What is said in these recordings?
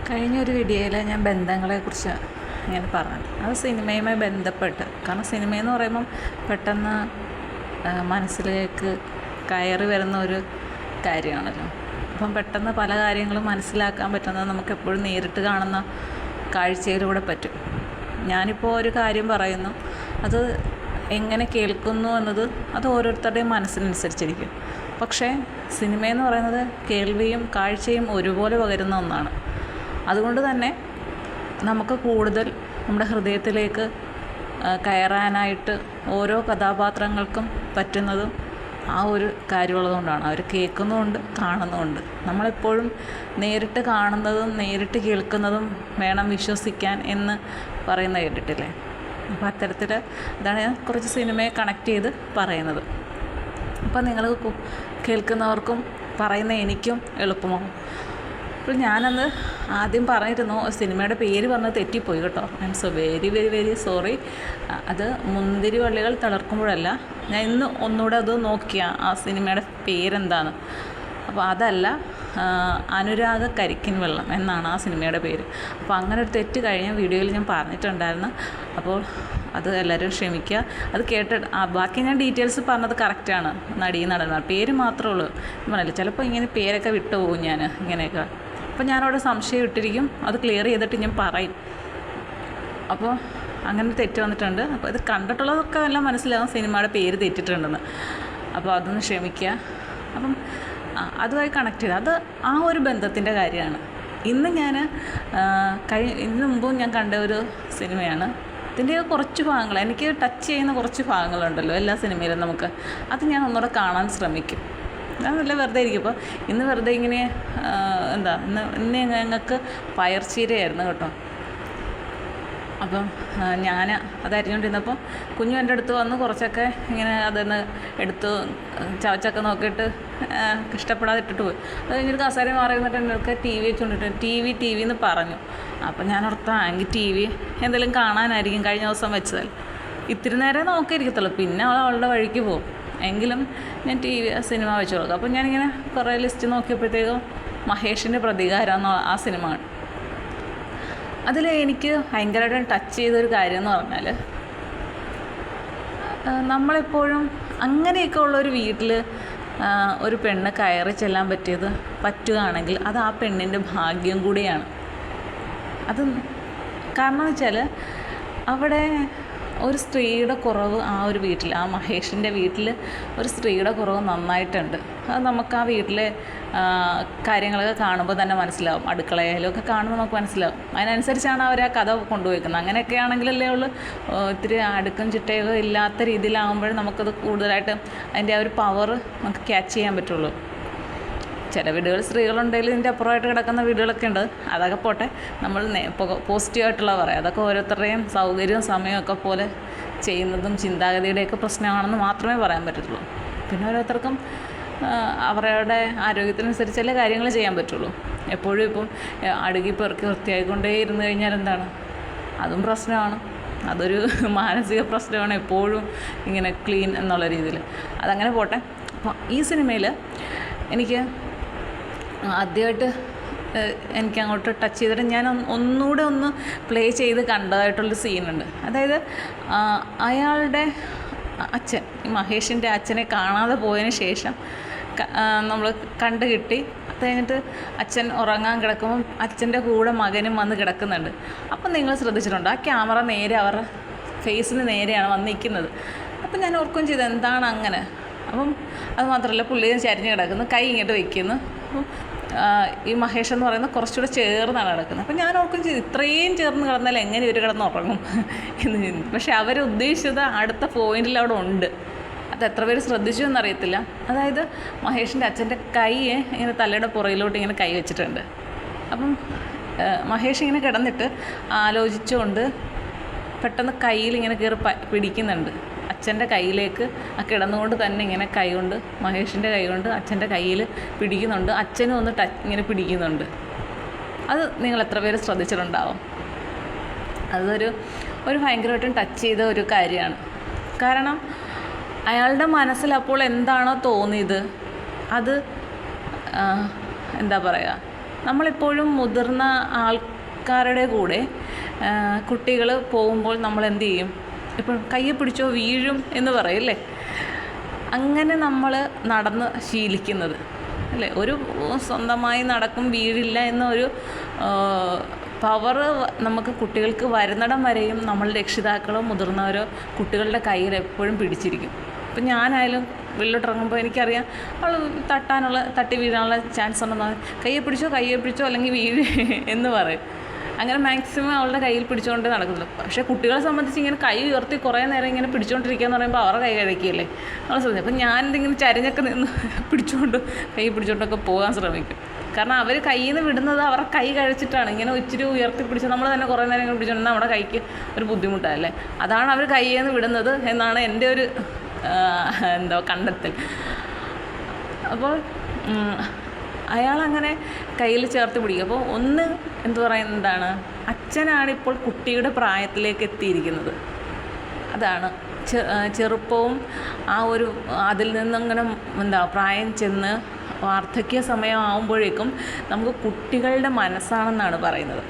കഴിഞ്ഞൊരു വീഡിയോയിൽ ഞാൻ ബന്ധങ്ങളെക്കുറിച്ച് ഇങ്ങനെ പറഞ്ഞു. അത് സിനിമയുമായി ബന്ധപ്പെട്ട്, കാരണം സിനിമയെന്ന് പറയുമ്പം പെട്ടെന്ന് മനസ്സിലേക്ക് കയറി വരുന്ന ഒരു കാര്യമാണല്ലോ. അപ്പം പെട്ടെന്ന് പല കാര്യങ്ങളും മനസ്സിലാക്കാൻ പറ്റുന്നത് നമുക്ക് എപ്പോഴും നേരിട്ട് കാണുന്ന കാഴ്ചയിലൂടെ പറ്റും. ഞാനിപ്പോൾ ഒരു കാര്യം പറയുന്നു, അത് എങ്ങനെ കേൾക്കുന്നു എന്നത് അത് ഓരോരുത്തരുടെയും മനസ്സിനനുസരിച്ചിരിക്കും. പക്ഷേ സിനിമയെന്ന് പറയുന്നത് കേൾവിയും കാഴ്ചയും ഒരുപോലെ പകരുന്ന ഒന്നാണ്. അതുകൊണ്ട് തന്നെ നമുക്ക് കൂടുതൽ നമ്മുടെ ഹൃദയത്തിലേക്ക് കയറാനായിട്ട് ഓരോ കഥാപാത്രങ്ങൾക്കും പറ്റുന്നതും ആ ഒരു കാര്യമുള്ളതുകൊണ്ടാണ്. അവർ കേൾക്കുന്നുമുണ്ട്, കാണുന്നുമുണ്ട്. നമ്മളെപ്പോഴും നേരിട്ട് കാണുന്നതും നേരിട്ട് കേൾക്കുന്നതും വേണം വിശ്വസിക്കാൻ എന്ന് പറയുന്നത് കേട്ടിട്ടില്ലേ? അപ്പോൾ അത്തരത്തിൽ ഇതാണ് ഞാൻ കുറച്ച് സിനിമയെ കണക്ട് ചെയ്ത് പറയുന്നത്. അപ്പം നിങ്ങൾ കേൾക്കുന്നവർക്കും പറയുന്ന എനിക്കും എളുപ്പമാകും. അപ്പോൾ ഞാനന്ന് ആദ്യം പറഞ്ഞിരുന്നു, സിനിമയുടെ പേര് പറഞ്ഞത് തെറ്റിപ്പോയി കേട്ടോ. I M so very very very sorry. അത് മുന്തിരി വള്ളികൾ തളർക്കുമ്പോഴല്ല, ഞാൻ ഇന്ന് ഒന്നുകൂടെ അത് നോക്കിയ ആ സിനിമയുടെ പേരെന്താണ്. അപ്പോൾ അതല്ല, അനുരാഗ കരിക്കിൻ വെള്ളം എന്നാണ് ആ സിനിമയുടെ പേര്. അപ്പോൾ അങ്ങനെ ഒരു തെറ്റ് കഴിഞ്ഞ വീഡിയോയിൽ ഞാൻ പറഞ്ഞിട്ടുണ്ടായിരുന്നു. അപ്പോൾ അത് എല്ലാവരും ക്ഷമിക്കുക. അത് കേട്ടിട്ട് ബാക്കി ഞാൻ ഡീറ്റെയിൽസ് പറഞ്ഞത് കറക്റ്റാണ്. നടന്മാർ പേര് മാത്രമേ ഉള്ളൂ. പറഞ്ഞില്ല, ചിലപ്പോൾ ഇങ്ങനെ പേരൊക്കെ വിട്ടുപോകും ഞാൻ ഇങ്ങനെയൊക്കെ. അപ്പോൾ ഞാനവിടെ സംശയം ഇട്ടിരിക്കും, അത് ക്ലിയർ ചെയ്തിട്ട് ഞാൻ പറയും. അപ്പോൾ അങ്ങനെ തെറ്റ് വന്നിട്ടുണ്ട്. അപ്പോൾ ഇത് കണ്ടിട്ടുള്ളതൊക്കെ എല്ലാം മനസ്സിലാകും സിനിമയുടെ പേര് തെറ്റിട്ടുണ്ടെന്ന്. അപ്പോൾ അതൊന്ന് ക്ഷമിക്കുക. അപ്പം അതുമായി കണക്ട് ചെയ്ത് അത് ആ ഒരു ബന്ധത്തിൻ്റെ കാര്യമാണ്. ഇന്ന് ഞാൻ ഇതിനു മുമ്പും ഞാൻ കണ്ട ഒരു സിനിമയാണ്. ഇതിൻ്റെ കുറച്ച് ഭാഗങ്ങൾ എനിക്ക് ടച്ച് ചെയ്യുന്ന കുറച്ച് ഭാഗങ്ങളുണ്ടല്ലോ എല്ലാ സിനിമയിലും നമുക്ക്, അത് ഞാൻ ഒന്നുകൂടെ കാണാൻ ശ്രമിക്കും. ഞാൻ നല്ല വെറുതെ ഇരിക്കും. ഇപ്പോൾ ഇന്ന് വെറുതെ ഇങ്ങനെ ഇന്ന് ഞങ്ങൾക്ക് പയർച്ചീരയായിരുന്നു കേട്ടോ. അപ്പം ഞാൻ അത് അരിഞ്ഞുകൊണ്ടിരുന്നപ്പോൾ കുഞ്ഞു എൻ്റെ അടുത്ത് വന്ന് കുറച്ചൊക്കെ ഇങ്ങനെ അതൊന്ന് എടുത്ത് ചവച്ചൊക്കെ നോക്കിയിട്ട് ഇഷ്ടപ്പെടാതെ ഇട്ടിട്ട് പോയി. അത് കഴിഞ്ഞിട്ട് കസേര മാറി നിന്നിട്ട് എന്നൊക്കെ ടി വി വെച്ചുകൊണ്ടിട്ട് ടി വി എന്ന് പറഞ്ഞു. അപ്പം ഞാൻ ഓർത്താ എങ്കിൽ ടി വി എന്തെങ്കിലും കാണാനായിരിക്കും, കഴിഞ്ഞ ദിവസം വെച്ചതല്ല. ഇത്തിരി നേരം നോക്കിയിരിക്കത്തുള്ളൂ, പിന്നെ അവളുടെ വഴിക്ക് പോകും. എങ്കിലും ഞാൻ സിനിമ വെച്ച് കൊടുക്കും. അപ്പോൾ ഞാനിങ്ങനെ കുറേ ലിസ്റ്റ് നോക്കിയപ്പോഴത്തേക്കും മഹേഷിൻ്റെ പ്രതികാരം എന്ന ആ സിനിമ ആണ്. അതിൽ എനിക്ക് ഭയങ്കരമായിട്ട് ടച്ച് ചെയ്തൊരു കാര്യം എന്ന് പറഞ്ഞാൽ, നമ്മളെപ്പോഴും അങ്ങനെയൊക്കെ ഉള്ളൊരു വീട്ടിൽ ഒരു പെണ്ണ് കയറി ചെല്ലാൻ പറ്റുകയാണെങ്കിൽ അത് ആ പെണ്ണിൻ്റെ ഭാഗ്യം കൂടിയാണ്. അത് കാരണം എന്ന് വെച്ചാൽ അവിടെ ഒരു സ്ത്രീയുടെ കുറവ് ആ ഒരു വീട്ടിൽ, ആ മഹേഷിൻ്റെ വീട്ടിൽ ഒരു സ്ത്രീയുടെ കുറവ് നന്നായിട്ടുണ്ട്. അത് നമുക്ക് ആ വീട്ടിലെ കാര്യങ്ങളൊക്കെ കാണുമ്പോൾ തന്നെ മനസ്സിലാവും. അടുക്കളയിലൊക്കെ കാണുമ്പോൾ നമുക്ക് മനസ്സിലാവും. അതിനനുസരിച്ചാണ് അവർ ആ കഥ കൊണ്ടുപോയിരിക്കുന്നത്. അങ്ങനെയൊക്കെ ആണെങ്കിലല്ലേ ഉള്ളൂ ഇത്തിരി അടുക്കും ചിട്ടയൊക്കെ ഇല്ലാത്ത രീതിയിലാകുമ്പോഴും നമുക്കത് കൂടുതലായിട്ട് അതിൻ്റെ ആ ഒരു പവർ നമുക്ക് ക്യാച്ച് ചെയ്യാൻ പറ്റുള്ളൂ. ചില വീടുകൾ സ്ത്രീകളുണ്ടെങ്കിൽ ഇതിൻ്റെ അപ്പുറമായിട്ട് കിടക്കുന്ന വീടുകളൊക്കെ ഉണ്ട്. അതൊക്കെ പോട്ടെ, നമ്മൾ പോസിറ്റീവായിട്ടുള്ള പറയാം. അതൊക്കെ ഓരോരുത്തരുടെയും സൗകര്യവും സമയമൊക്കെ പോലെ ചെയ്യുന്നതും ചിന്താഗതിയുടെയൊക്കെ പ്രശ്നമാണെന്ന് മാത്രമേ പറയാൻ പറ്റത്തുള്ളൂ. പിന്നെ ഓരോരുത്തർക്കും അവരുടെ ആരോഗ്യത്തിനനുസരിച്ചല്ലേ കാര്യങ്ങൾ ചെയ്യാൻ പറ്റുള്ളൂ. എപ്പോഴും ഇപ്പം അടുക്കി പെറുക്കി വൃത്തിയായിക്കൊണ്ടേ ഇരുന്ന് കഴിഞ്ഞാൽ എന്താണ്, അതും പ്രശ്നമാണ്. അതൊരു മാനസിക പ്രശ്നമാണ്, എപ്പോഴും ഇങ്ങനെ ക്ലീൻ എന്നുള്ള രീതിയിൽ. അതങ്ങനെ പോട്ടെ. അപ്പോൾ ഈ സിനിമയിൽ എനിക്ക് ആദ്യമായിട്ട് എനിക്ക് അങ്ങോട്ട് ടച്ച് ചെയ്തിട്ട് ഞാൻ ഒന്നുകൂടെ ഒന്ന് പ്ലേ ചെയ്ത് കണ്ടതായിട്ടുള്ളൊരു സീനുണ്ട്. അതായത് അയാളുടെ അച്ഛൻ, ഈ മഹേഷിൻ്റെ അച്ഛനെ കാണാതെ പോയതിന് ശേഷം നമ്മൾ കണ്ടു കിട്ടി. അത് കഴിഞ്ഞിട്ട് അച്ഛൻ ഉറങ്ങാൻ കിടക്കുമ്പം അച്ഛൻ്റെ കൂടെ മകനും വന്ന് കിടക്കുന്നുണ്ട്. അപ്പം നിങ്ങൾ ശ്രദ്ധിച്ചിട്ടുണ്ടോ, ആ ക്യാമറ നേരെ അവരുടെ ഫേസിന് നേരെയാണ് വന്നിരിക്കുന്നത്. അപ്പം ഞാൻ ഓർക്കുകയും ചെയ്തു എന്താണ് അങ്ങനെ. അപ്പം അത് മാത്രമല്ല, പുള്ളി ചരിഞ്ഞ് കിടക്കുന്നു, കൈ ഇങ്ങോട്ട് വയ്ക്കുന്നു. അപ്പം ഈ മഹേഷ് എന്ന് പറയുന്നത് കുറച്ചുകൂടെ ചേർന്നാണ് കിടക്കുന്നത്. അപ്പം ഞാൻ ഓർക്കും ചെയ്തു ഇത്രയും ചേർന്ന് കിടന്നാൽ എങ്ങനെ ഇവർ കിടന്നുറങ്ങും എന്ന് ചിന്തിച്ചു. പക്ഷേ അവർ ഉദ്ദേശിച്ചത് അടുത്ത പോയിന്റിൽ അവിടെ ഉണ്ട്. അത് എത്ര പേര് ശ്രദ്ധിച്ചു എന്നറിയത്തില്ല. അതായത് മഹേഷിൻ്റെ അച്ഛൻ്റെ കൈ ഇങ്ങനെ തലയുടെ പുറയിലോട്ട് ഇങ്ങനെ കൈ വെച്ചിട്ടുണ്ട്. അപ്പം മഹേഷ് ഇങ്ങനെ കിടന്നിട്ട് ആലോചിച്ചുകൊണ്ട് പെട്ടെന്ന് കയ്യിൽ ഇങ്ങനെ കയറി പിടിക്കുന്നുണ്ട്. അച്ഛൻ്റെ കയ്യിലേക്ക് ആ കിടന്നുകൊണ്ട് തന്നെ ഇങ്ങനെ കൈകൊണ്ട്, മഹേഷിൻ്റെ കൈകൊണ്ട് അച്ഛൻ്റെ കയ്യിൽ പിടിക്കുന്നുണ്ട്. അച്ഛനും ഒന്ന് ഇങ്ങനെ പിടിക്കുന്നുണ്ട്. അത് നിങ്ങൾ എത്ര പേര് ശ്രദ്ധിച്ചിട്ടുണ്ടാവും. അതൊരു ഭയങ്കരമായിട്ടും ടച്ച് ചെയ്ത ഒരു കാര്യമാണ്. കാരണം അയാളുടെ മനസ്സിൽ അപ്പോൾ എന്താണോ തോന്നിയത് അത് എന്താ പറയുക, നമ്മളിപ്പോഴും മുതിർന്ന ആൾക്കാരുടെ കൂടെ കുട്ടികൾ പോകുമ്പോൾ നമ്മൾ എന്ത് ചെയ്യും? ഇപ്പോൾ കയ്യെ പിടിച്ചോ വീഴും എന്ന് പറയല്ലേ, അങ്ങനെ നമ്മൾ നടന്ന് ശീലിക്കുന്നത് അല്ലേ. ഒരു സ്വന്തമായി നടക്കും വീഴില്ല എന്നൊരു പവർ നമുക്ക് കുട്ടികൾക്ക് വരുന്നിടം വരെയും നമ്മൾ രക്ഷിതാക്കളോ മുതിർന്നവരോ കുട്ടികളുടെ കയ്യിൽ എപ്പോഴും പിടിച്ചിരിക്കും. ഇപ്പം ഞാനായാലും വെള്ളിലോട്ടിറങ്ങുമ്പോൾ എനിക്കറിയാം അവൾ തട്ടി വീഴാനുള്ള ചാൻസ് ഉണ്ടെന്ന്, കയ്യെ പിടിച്ചോ അല്ലെങ്കിൽ വീഴ് എന്ന് പറയും. അങ്ങനെ മാക്സിമം അവളുടെ കയ്യിൽ പിടിച്ചുകൊണ്ട് നടക്കുന്നുള്ളൂ. പക്ഷേ കുട്ടികളെ സംബന്ധിച്ച് ഇങ്ങനെ കൈ ഉയർത്തി കുറേ നേരം ഇങ്ങനെ പിടിച്ചുകൊണ്ടിരിക്കുക എന്ന് പറയുമ്പോൾ അവരുടെ കൈ കഴിക്കുകയല്ലേ നമ്മൾ ശ്രദ്ധിക്കും. അപ്പം ഞാൻ എന്തെങ്കിലും ചരിഞ്ഞൊക്കെ നിന്ന് കൈ പിടിച്ചുകൊണ്ടൊക്കെ പോകാൻ ശ്രമിക്കും. കാരണം അവർ കയ്യിൽ നിന്ന് വിടുന്നത് അവരുടെ കൈ കഴിച്ചിട്ടാണ്. ഇങ്ങനെ ഇച്ചിരി ഉയർത്തി പിടിച്ച് നമ്മൾ തന്നെ കുറേ നേരം ഇങ്ങനെ പിടിച്ചുകൊണ്ട് നമ്മുടെ കൈക്ക് ഒരു ബുദ്ധിമുട്ടല്ലേ. അതാണ് അവർ കയ്യിൽ നിന്ന് വിടുന്നത് എന്നാണ് എൻ്റെ ഒരു കണ്ടെത്തൽ. അപ്പോൾ അയാളങ്ങനെ കയ്യിൽ ചേർത്ത് പിടിക്കും. അപ്പോൾ ഒന്ന് പറയുന്നതാണ്, അച്ഛനാണിപ്പോൾ കുട്ടിയുടെ പ്രായത്തിലേക്ക് എത്തിയിരിക്കുന്നത്. അതാണ് ചെറുപ്പവും ആ ഒരു അതിൽ നിന്നങ്ങനെ പ്രായം ചെന്ന് വാർദ്ധക്യ സമയമാകുമ്പോഴേക്കും നമുക്ക് കുട്ടികളുടെ മനസ്സാണെന്നാണ് പറയുന്നത്.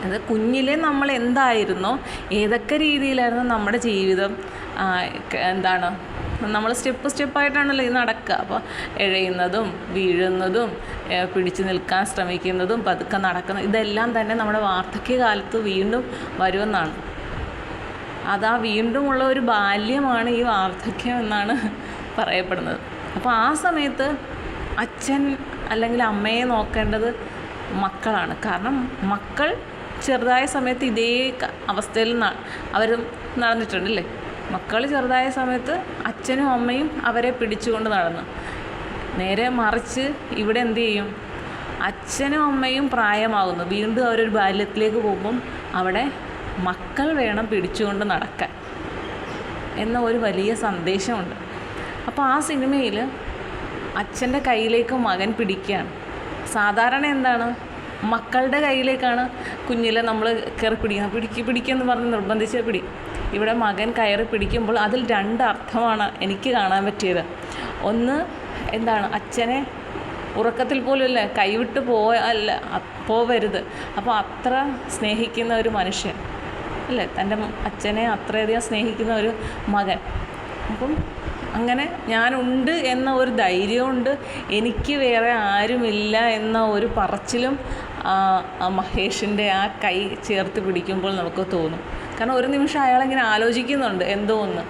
അത് കുഞ്ഞിലെ നമ്മൾ എന്തായിരുന്നോ, ഏതൊക്കെ രീതിയിലായിരുന്നു നമ്മുടെ ജീവിതം, നമ്മൾ സ്റ്റെപ്പായിട്ടാണല്ലോ ഇത് നടക്കുക. അപ്പോൾ എഴയുന്നതും വീഴുന്നതും പിടിച്ചു നിൽക്കാൻ ശ്രമിക്കുന്നതും പതുക്കെ നടക്കുന്നത് ഇതെല്ലാം തന്നെ നമ്മുടെ വാർദ്ധക്യകാലത്ത് വീണ്ടും വരുമെന്നാണ്. അതാ വീണ്ടുമുള്ള ഒരു ബാല്യമാണ് ഈ വാർദ്ധക്യം എന്നാണ് പറയപ്പെടുന്നത്. അപ്പോൾ ആ സമയത്ത് അച്ഛൻ അല്ലെങ്കിൽ അമ്മയെ നോക്കേണ്ടത് മക്കളാണ്. കാരണം മക്കൾ ചെറുതായ സമയത്ത് ഇതേ അവസ്ഥയിൽ അവരും നടന്നിട്ടുണ്ടല്ലേ. മക്കൾ ചെറുതായ സമയത്ത് അച്ഛനും അമ്മയും അവരെ പിടിച്ചുകൊണ്ട് നടന്നു. നേരെ മറിച്ച് ഇവിടെ എന്ത് ചെയ്യും? അച്ഛനും അമ്മയും പ്രായമാകുന്നു, വീണ്ടും അവരൊരു ബാല്യത്തിലേക്ക് പോകുമ്പം അവിടെ മക്കൾ വേണം പിടിച്ചുകൊണ്ട് നടക്കാൻ എന്ന ഒരു വലിയ സന്ദേശമുണ്ട്. അപ്പോൾ ആ സിനിമയിൽ അച്ഛൻ്റെ കയ്യിലേക്ക് മകൻ പിടിക്കുകയാണ്. സാധാരണ എന്താണ്, മക്കളുടെ കയ്യിലേക്കാണ് കുഞ്ഞിലെ നമ്മൾ കയറി പിടിക്കുമെന്ന് പറഞ്ഞ് നിർബന്ധിച്ച് ഇവിടെ മകൻ കയറി പിടിക്കുമ്പോൾ അതിൽ രണ്ട് അർത്ഥമാണ് എനിക്ക് കാണാൻ പറ്റിയത്. ഒന്ന് അച്ഛനെ ഉറക്കത്തിൽ പോലുമല്ല കൈവിട്ട് പോവരുത്. അപ്പോൾ അത്ര സ്നേഹിക്കുന്ന ഒരു മനുഷ്യൻ അല്ലേ, തൻ്റെ അച്ഛനെ അത്രയധികം സ്നേഹിക്കുന്ന ഒരു മകൻ. അപ്പം അങ്ങനെ ഞാനുണ്ട് എന്ന ഒരു ധൈര്യമുണ്ട്, എനിക്ക് വേറെ ആരുമില്ല എന്ന ഒരു പറച്ചിലും മഹേഷിൻ്റെ ആ കൈ ചേർത്ത് പിടിക്കുമ്പോൾ നമുക്ക് തോന്നും. കാരണം ഒരു നിമിഷം അയാളിങ്ങനെ ആലോചിക്കുന്നുണ്ട് എന്തോ ഒന്ന്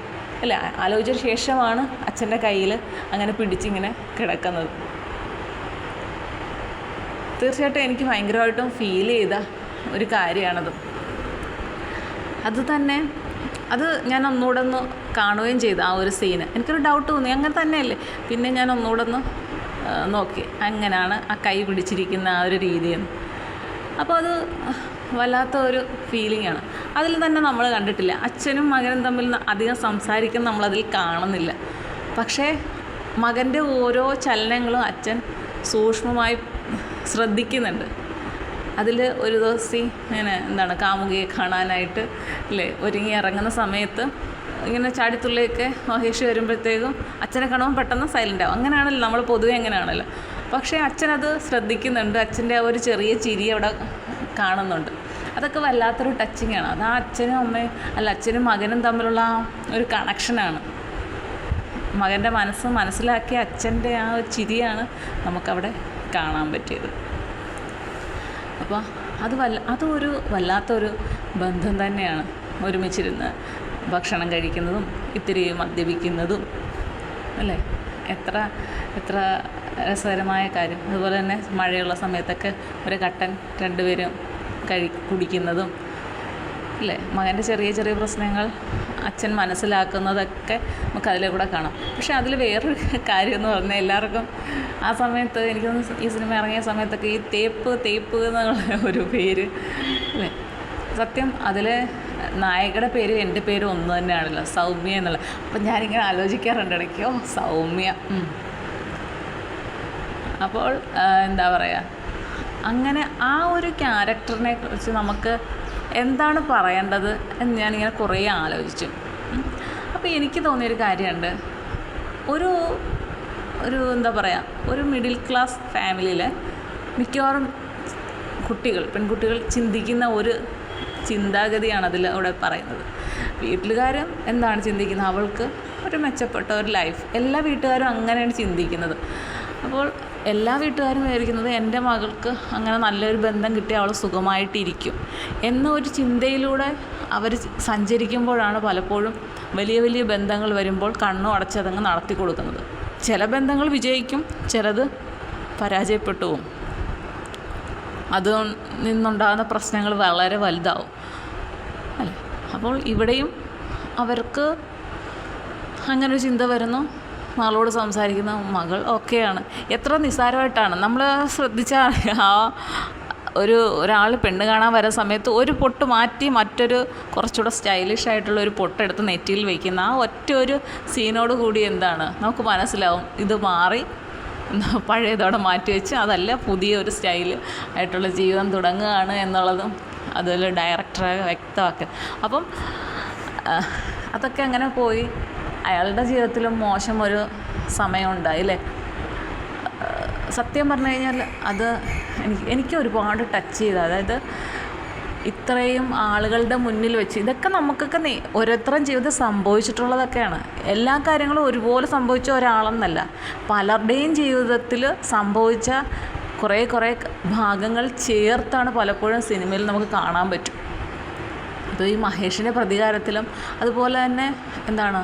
അല്ലേ, ആലോചിച്ച ശേഷമാണ് അച്ഛൻ്റെ കയ്യിൽ അങ്ങനെ പിടിച്ചിങ്ങനെ കിടക്കുന്നത്. തീർച്ചയായിട്ടും എനിക്ക് ഭയങ്കരമായിട്ടും ഫീൽ ചെയ്ത ഒരു കാര്യമാണത്. അത് ഞാൻ ഒന്നുകൂടെ ഒന്ന് കാണുകയും ചെയ്തു. ആ ഒരു സീന് എനിക്കൊരു ഡൗട്ട് തോന്നി, അങ്ങനെ തന്നെയല്ലേ. പിന്നെ ഞാൻ ഒന്നുകൂടെ ഒന്ന് നോക്കി അങ്ങനെയാണ് ആ കൈ പിടിച്ചിരിക്കുന്ന ആ ഒരു രീതിയെന്ന്. അപ്പോൾ അത് വല്ലാത്ത ഒരു ഫീലിംഗാണ്. അതിൽ തന്നെ നമ്മൾ കണ്ടിട്ടില്ല, അച്ഛനും മകനും തമ്മിൽ അധികം സംസാരിക്കുന്ന നമ്മളതിൽ കാണുന്നില്ല. പക്ഷേ മകൻ്റെ ഓരോ ചലനങ്ങളും അച്ഛൻ സൂക്ഷ്മമായി ശ്രദ്ധിക്കുന്നുണ്ട്. അതിൽ ഒരു ദിവസം ഇങ്ങനെ കാമുകിയെ കാണാനായിട്ട് അല്ലേ ഒരുങ്ങി ഇറങ്ങുന്ന സമയത്ത് ഇങ്ങനെ ചാടിത്തുള്ളിയൊക്കെ മഹേഷ് വരുമ്പോഴത്തേക്കും അച്ഛനെ കാണുമ്പോൾ പെട്ടെന്ന് സൈലൻ്റ് ആവും. അങ്ങനെയാണല്ലോ നമ്മൾ പൊതുവെ അങ്ങനെയാണല്ലോ. പക്ഷേ അച്ഛനത് ശ്രദ്ധിക്കുന്നുണ്ട്, അച്ഛൻ്റെ ആ ഒരു ചെറിയ ചിരി അവിടെ കാണുന്നുണ്ട്. അതൊക്കെ വല്ലാത്തൊരു ടച്ചിങ്ങാണ്. അത് ആ അച്ഛനും അമ്മയും അച്ഛനും മകനും തമ്മിലുള്ള ഒരു കണക്ഷനാണ്. മകൻ്റെ മനസ്സിലാക്കിയ അച്ഛൻ്റെ ആ ഒരു ചിരിയാണ് നമുക്കവിടെ കാണാൻ പറ്റിയത്. അപ്പോൾ അതൊരു വല്ലാത്തൊരു ബന്ധം തന്നെയാണ്. ഒരുമിച്ചിരുന്ന് ഭക്ഷണം കഴിക്കുന്നതും ഇത്തിരി മദ്യപിക്കുന്നതും അല്ലേ, എത്ര രസകരമായ കാര്യം. അതുപോലെ തന്നെ മഴയുള്ള സമയത്തൊക്കെ ഒരു കട്ടൻ രണ്ടുപേരും കുടിക്കുന്നതും അല്ലേ, മകൻ്റെ ചെറിയ ചെറിയ പ്രശ്നങ്ങൾ അച്ഛൻ മനസ്സിലാക്കുന്നതൊക്കെ നമുക്ക് അതിലെ കൂടെ കാണാം. പക്ഷേ അതിൽ വേറൊരു കാര്യം എന്ന് പറഞ്ഞാൽ എല്ലാവർക്കും ആ സമയത്ത് എനിക്കൊന്ന് ഈ സിനിമ ഇറങ്ങിയ സമയത്തൊക്കെ ഈ തേപ്പ് എന്നുള്ള ഒരു പേര് അല്ലേ, സത്യം അതിലെ നായകയുടെ പേര് എൻ്റെ പേര് ഒന്ന് തന്നെയാണല്ലോ, സൗമ്യ എന്നുള്ള. അപ്പം ഞാനിങ്ങനെ ആലോചിക്കാറുണ്ട് ഇടയ്ക്കോ സൗമ്യ. അപ്പോൾ അങ്ങനെ ആ ഒരു ക്യാരക്ടറിനെ കുറിച്ച് നമുക്ക് എന്താണ് പറയേണ്ടത് എന്ന് ഞാനിങ്ങനെ കുറേ ആലോചിച്ചു. അപ്പോൾ എനിക്ക് തോന്നിയൊരു കാര്യമുണ്ട്, ഒരു മിഡിൽ ക്ലാസ് ഫാമിലിയിൽ മിക്കവാറും പെൺകുട്ടികൾ ചിന്തിക്കുന്ന ഒരു ചിന്താഗതിയാണ് അതിലൂടെ പറയുന്നത്. വീട്ടുകാരും എന്താണ് ചിന്തിക്കുന്നത്, അവൾക്ക് ഒരു മെച്ചപ്പെട്ട ഒരു ലൈഫ്. എല്ലാ വീട്ടുകാരും അങ്ങനെയാണ് ചിന്തിക്കുന്നത്. അപ്പോൾ എല്ലാ വീട്ടുകാരും വിചാരിക്കുന്നത് എൻ്റെ മകൾക്ക് അങ്ങനെ നല്ലൊരു ബന്ധം കിട്ടിയ അവൾ സുഖമായിട്ടിരിക്കും എന്ന ഒരു ചിന്തയിലൂടെ അവർ സഞ്ചരിക്കുമ്പോഴാണ് പലപ്പോഴും വലിയ വലിയ ബന്ധങ്ങൾ വരുമ്പോൾ കണ്ണു അടച്ചതങ്ങ് നടത്തി കൊടുക്കുന്നത്. ചില ബന്ധങ്ങൾ വിജയിക്കും, ചിലത് പരാജയപ്പെട്ടു പോവും. അതിൽ നിന്നുണ്ടാകുന്ന പ്രശ്നങ്ങൾ വളരെ വലുതാവും അല്ലേ. അപ്പോൾ ഇവിടെയും അവർക്ക് അങ്ങനൊരു ചിന്ത വരുന്നു. മകളോട് സംസാരിക്കുന്ന മകൾ ഓക്കെയാണ്. എത്ര നിസ്സാരമായിട്ടാണ് നമ്മൾ ശ്രദ്ധിച്ചാൽ ഒരാൾ പെണ്ണ് കാണാൻ വരുന്ന സമയത്ത് ഒരു പൊട്ട് മാറ്റി മറ്റൊരു കുറച്ചുകൂടെ സ്റ്റൈലിഷ് ആയിട്ടുള്ള ഒരു പൊട്ടെടുത്ത് നെറ്റിയിൽ വയ്ക്കുന്ന ആ ഒറ്റ ഒരു സീനോട് കൂടി എന്താണ് നമുക്ക് മനസ്സിലാവും, ഇത് മാറി പഴയതോടെ മാറ്റി വെച്ച് അതല്ല പുതിയ ഒരു സ്റ്റൈൽ ആയിട്ടുള്ള ജീവിതം തുടങ്ങുകയാണ് എന്നുള്ളതും അതിൽ ഡയറക്ടറെ വ്യക്തമാക്കുക. അപ്പം അതൊക്കെ അങ്ങനെ പോയി അയാളുടെ ജീവിതത്തിലും മോശം ഒരു സമയം ഉണ്ടായില്ലേ. സത്യം പറഞ്ഞു കഴിഞ്ഞാൽ അത് എനിക്ക് ഒരുപാട് ടച്ച് ചെയ്തു. അതായത് ഇത്രയും ആളുകളുടെ മുന്നിൽ വെച്ച് ഇതൊക്കെ നമുക്കൊക്കെ ഓരോരുത്തരും ജീവിതം സംഭവിച്ചിട്ടുള്ളതൊക്കെയാണ്. എല്ലാ കാര്യങ്ങളും ഒരുപോലെ സംഭവിച്ച ഒരാളെന്നല്ല, പലരുടെയും ജീവിതത്തിൽ സംഭവിച്ച കുറേ ഭാഗങ്ങൾ ചേർത്താണ് പലപ്പോഴും സിനിമയിൽ നമുക്ക് കാണാൻ പറ്റും. അപ്പോൾ ഈ മഹേഷിൻ്റെ പ്രതികാരത്തിലും അതുപോലെ തന്നെ എന്താണ്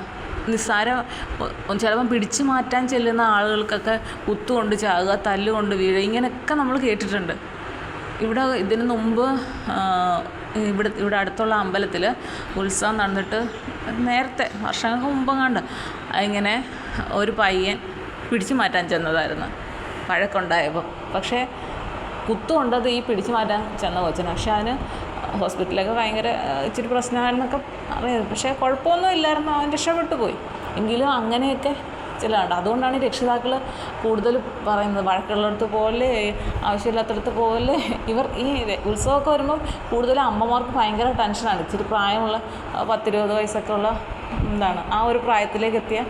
ചിലപ്പം പിടിച്ചു മാറ്റാൻ ചെല്ലുന്ന ആളുകൾക്കൊക്കെ കുത്തുകൊണ്ട് ചാകുക, തല്ലുകൊണ്ട് വീഴുക, ഇങ്ങനെയൊക്കെ നമ്മൾ കേട്ടിട്ടുണ്ട്. ഇതിന് മുമ്പ് ഇവിടെ അടുത്തുള്ള അമ്പലത്തിൽ ഉത്സവം നടന്നിട്ട് നേരത്തെ വർഷങ്ങൾക്ക് മുമ്പെങ്ങാണ്ട് ഇങ്ങനെ ഒരു പയ്യൻ പിടിച്ചു മാറ്റാൻ ചെന്നതായിരുന്നു വഴക്കുണ്ടായപ്പോൾ. പക്ഷേ കുത്തുകൊണ്ടത് ഈ പിടിച്ചു മാറ്റാൻ ചെന്ന കൊച്ചിന്. പക്ഷേ അതിന് ഹോസ്പിറ്റലൊക്കെ ഭയങ്കര ഇച്ചിരി പ്രശ്നമായിരുന്നൊക്കെ അറിയാം. പക്ഷേ കുഴപ്പമൊന്നും ഇല്ലായിരുന്നു, അവൻ രക്ഷപ്പെട്ടു പോയി. എങ്കിലും അങ്ങനെയൊക്കെ ചിലതുണ്ട്. അതുകൊണ്ടാണ് ഈ രക്ഷിതാക്കൾ കൂടുതൽ പറയുന്നത് വഴക്കുള്ളിടത്ത് പോലെ ആവശ്യമില്ലാത്തടത്ത് പോലെ. ഈ ഉത്സവമൊക്കെ വരുമ്പം കൂടുതലും അമ്മമാർക്ക് ഭയങ്കര ടെൻഷനാണ്. ഇച്ചിരി പ്രായമുള്ള 10-20 വയസ്സൊക്കെ ഉള്ള ആ ഒരു പ്രായത്തിലേക്ക് എത്തിയ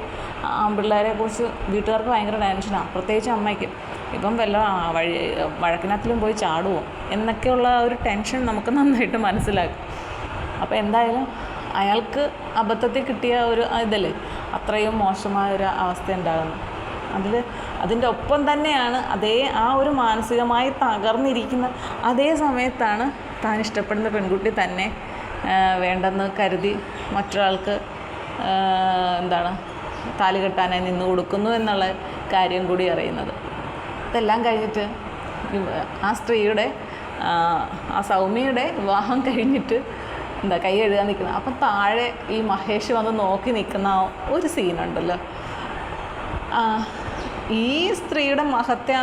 ആൺപിള്ളേരെ കുറിച്ച് വീട്ടുകാർക്ക് ഭയങ്കര ടെൻഷനാണ്, പ്രത്യേകിച്ച് അമ്മയ്ക്ക്. ഇപ്പം വല്ല വഴക്കിനകത്തിലും പോയി ചാടുമോ എന്നൊക്കെയുള്ള ഒരു ടെൻഷൻ നമുക്ക് നന്നായിട്ട് മനസ്സിലാക്കും. അപ്പോൾ എന്തായാലും അയാൾക്ക് അബദ്ധത്തിൽ കിട്ടിയ ഒരു ഇതല്ലേ അത്രയും മോശമായൊരു അവസ്ഥ ഉണ്ടാകുന്നു. അതിൻ്റെ ഒപ്പം തന്നെയാണ് ആ ഒരു മാനസികമായി തകർന്നിരിക്കുന്ന അതേ സമയത്താണ് താൻ ഇഷ്ടപ്പെടുന്ന പെൺകുട്ടി തന്നെ വേണ്ടെന്ന് കരുതി മറ്റൊരാൾക്ക് താലി കെട്ടാനായി നിന്ന് കൊടുക്കുന്നു എന്നുള്ള കാര്യം കൂടി അറിയുന്നത്. ഇതെല്ലാം കഴിഞ്ഞിട്ട് ആ സ്ത്രീയുടെ ആ സൗമ്യയുടെ വിവാഹം കഴിഞ്ഞിട്ട് കൈ എഴുതാൻ നിൽക്കുന്നത്. അപ്പം താഴെ ഈ മഹേഷ് വന്ന് നോക്കി നിൽക്കുന്ന ഒരു സീനുണ്ടല്ലോ. ഈ സ്ത്രീയുടെ മുഖത്തെ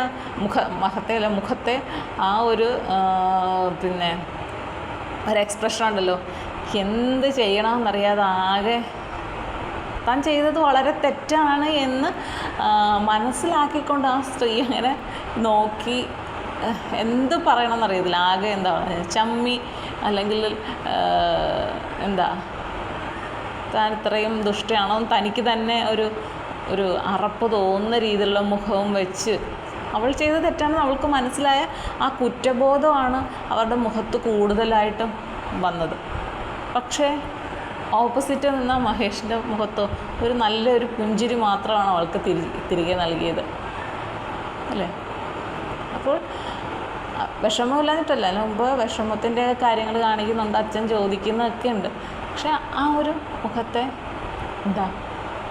ആ ഒരു ഒരു എക്സ്പ്രഷൻ ഉണ്ടല്ലോ, എന്ത് ചെയ്യണമെന്നറിയാതെ ആകെ താൻ ചെയ്തത് വളരെ തെറ്റാണ് എന്ന് മനസ്സിലാക്കിക്കൊണ്ട് ആ സ്ത്രീ അങ്ങനെ നോക്കി എന്ത് പറയണമെന്നറിയത്തില്ല. ആകെ ചമ്മി, അല്ലെങ്കിൽ താൻ ഇത്രയും ദുഷ്ടയാണോ തനിക്ക് തന്നെ ഒരു അറപ്പ് തോന്നുന്ന രീതിയിലുള്ള മുഖവും വെച്ച് അവൾ ചെയ്ത തെറ്റാണെന്ന് അവൾക്ക് മനസ്സിലായ ആ കുറ്റബോധമാണ് അവരുടെ മുഖത്ത് കൂടുതലായിട്ടും വന്നത്. പക്ഷേ ഓപ്പോസിറ്റ് നിന്ന മഹേഷിൻ്റെ മുഖത്തോ ഒരു നല്ലൊരു പുഞ്ചിരി മാത്രമാണ് അവൾക്ക് തിരികെ നൽകിയത് അല്ലേ. അപ്പോൾ വിഷമമില്ലാഞ്ഞിട്ടല്ല, അതിന് മുമ്പ് വിഷമത്തിൻ്റെ കാര്യങ്ങൾ കാണിക്കുന്നുണ്ട്, അച്ഛൻ ചോദിക്കുന്നതൊക്കെ ഉണ്ട്. പക്ഷെ ആ ഒരു മുഖത്തെ